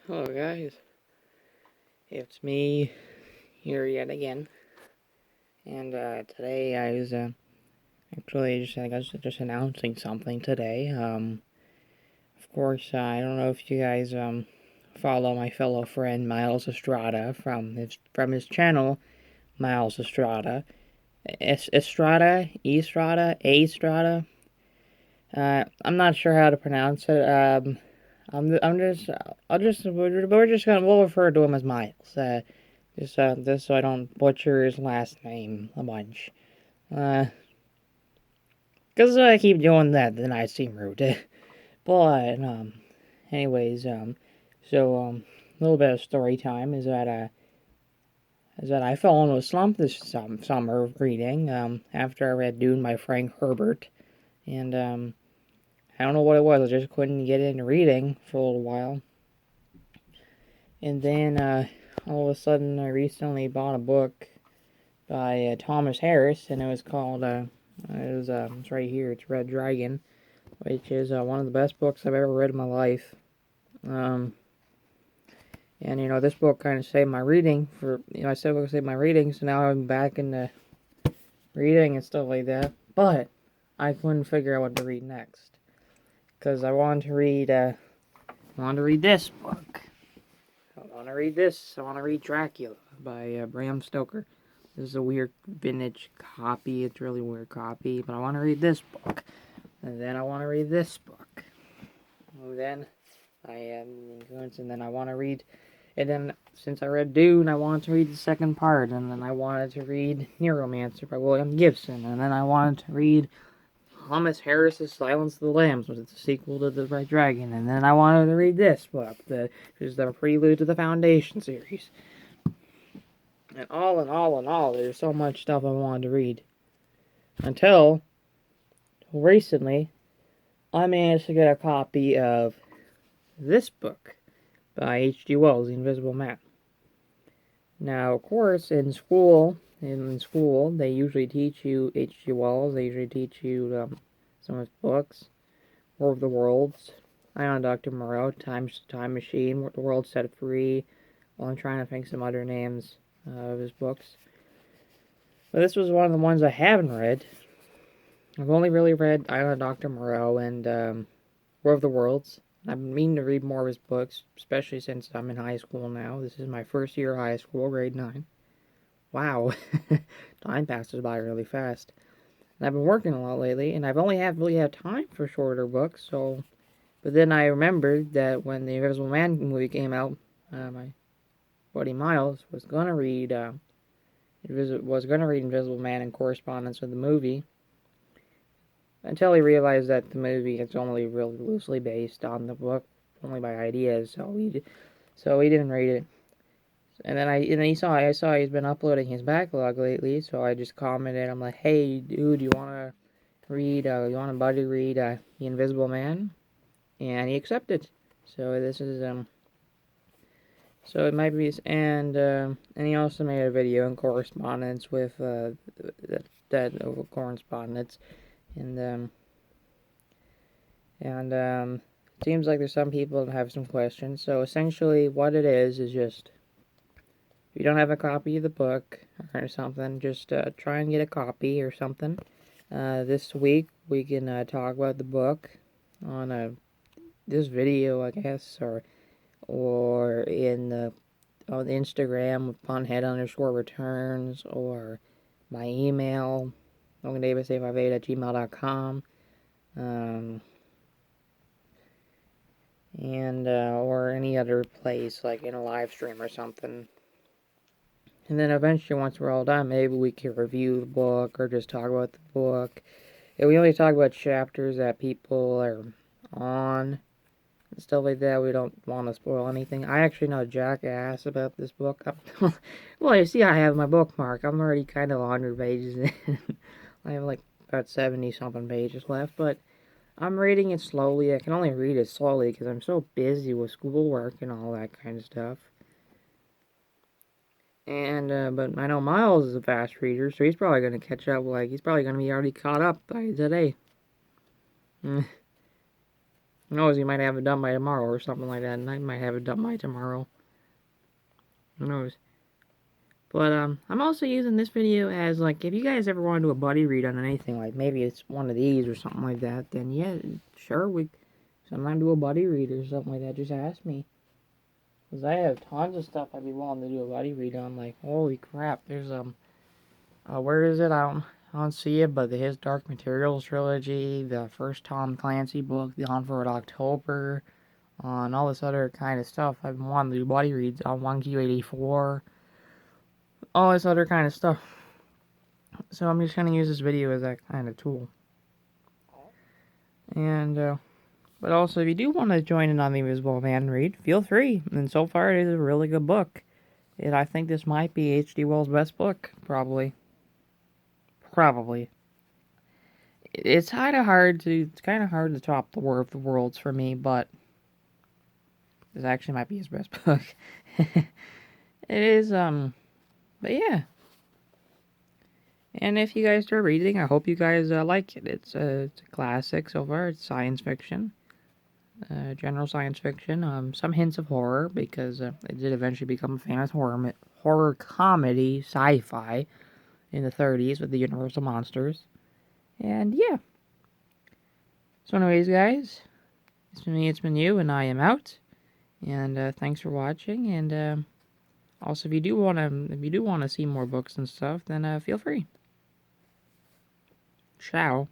Hello guys, it's me here yet again, and today I was actually just announcing something today. Of course, I don't know if you guys follow my fellow friend Miles Estrada from his channel Miles Estrada, Estrada. I'm not sure how to pronounce it. I'm just we'll refer to him as Miles. Just so I don't butcher his last name a bunch. Because I keep doing that, then I seem rude. But, anyways, a little bit of story time is that I fell into a slump this summer of reading, after I read Dune by Frank Herbert. And, I don't know what it was, I just couldn't get into reading for a little while. And then, all of a sudden, I recently bought a book by Thomas Harris, and it was called, it's right here, it's Red Dragon, which is one of the best books I've ever read in my life. And, this book kind of saved my reading I said it would save my reading, so now I'm back into reading and stuff like that. But I couldn't figure out what to read next, because I wanted to read this book. I want to read Dracula by Bram Stoker. This is a weird vintage copy. It's a really weird copy, but I want to read this book. And then I want to read this book. And then I want to read. And then, since I read Dune, I wanted to read the second part. And then I wanted to read Neuromancer by William Gibson. And then I wanted to read Thomas Harris's Silence of the Lambs, which is the sequel to The Red Dragon. And then I wanted to read this book, which is the prelude to the Foundation series. And all in all, there's so much stuff I wanted to read. Until recently, I managed to get a copy of this book by H.G. Wells, The Invisible Man. Now, of course, in school, they usually teach you H.G. Wells. They usually teach you some of his books. War of the Worlds, Eye on Dr. Moreau, Time Machine, The World Set Free. Well, I'm trying to think some other names of his books. But this was one of the ones I haven't read. I've only really read Eye on Dr. Moreau and War of the Worlds. I've been meaning to read more of his books, especially since I'm in high school now. This is my first year of high school, grade 9. Wow, time passes by really fast. And I've been working a lot lately, and I've only really had time for shorter books, so... But then I remembered that when the Invisible Man movie came out, my buddy Miles was gonna read Invisible Man in correspondence with the movie, until he realized that the movie is only really loosely based on the book, only by ideas, so he didn't read it. And then I saw he's been uploading his backlog lately, so I just commented, I'm like, hey dude, you want a buddy read The Invisible Man? And he accepted. So this is so it might be, and he also made a video in correspondence with that correspondence, and it seems like there's some people that have some questions. So essentially, what it is just, if you don't have a copy of the book or something, just try and get a copy or something. This week we can talk about the book on this video, I guess, or on Instagram with punhead_returns, or by email, LoganDavis858@gmail.com, and or any other place, like in a live stream or something. And then eventually, once we're all done, maybe we can review the book or just talk about the book. If we only talk about chapters that people are on and stuff like that, we don't want to spoil anything. I actually know jackass about this book. Well, you see, I have my bookmark. I'm already kind of 100 pages in. I have like about 70-something pages left, but I'm reading it slowly. I can only read it slowly because I'm so busy with schoolwork and all that kind of stuff. And, but I know Miles is a fast reader, so he's probably going to catch up, he's probably going to be already caught up by today. Who knows, he might have it done by tomorrow or something like that, and I might have it done by tomorrow. Who knows? But, I'm also using this video as, like, if you guys ever want to do a buddy read on anything, like, maybe it's one of these or something like that, then, yeah, sure, we sometime do a buddy read or something like that. Just ask me. Because I have tons of stuff I'd be willing to do a buddy read on, like, holy crap, there's, where is it? I don't see it, but His Dark Materials trilogy, the first Tom Clancy book, The Hunt for Red October, and all this other kind of stuff. I've been wanting to do buddy reads on 1Q84, all this other kind of stuff. So I'm just going to use this video as that kind of tool. And, but also, if you do want to join in on the Invisible Man read, feel free. And so far, it is a really good book. And I think this might be H.G. Wells' best book, probably. Probably. It's kind of hard to top the War of the Worlds for me, but this actually might be his best book. It is, but yeah. And if you guys start reading, I hope you guys like it. It's a classic so far. It's science fiction, general science fiction. Some hints of horror because it did eventually become a famous horror comedy, sci-fi, in the 30s with the Universal monsters. And yeah. So anyways, guys, it's been me, it's been you, and I am out. And thanks for watching. And also, if you do want to see more books and stuff, then feel free. Ciao.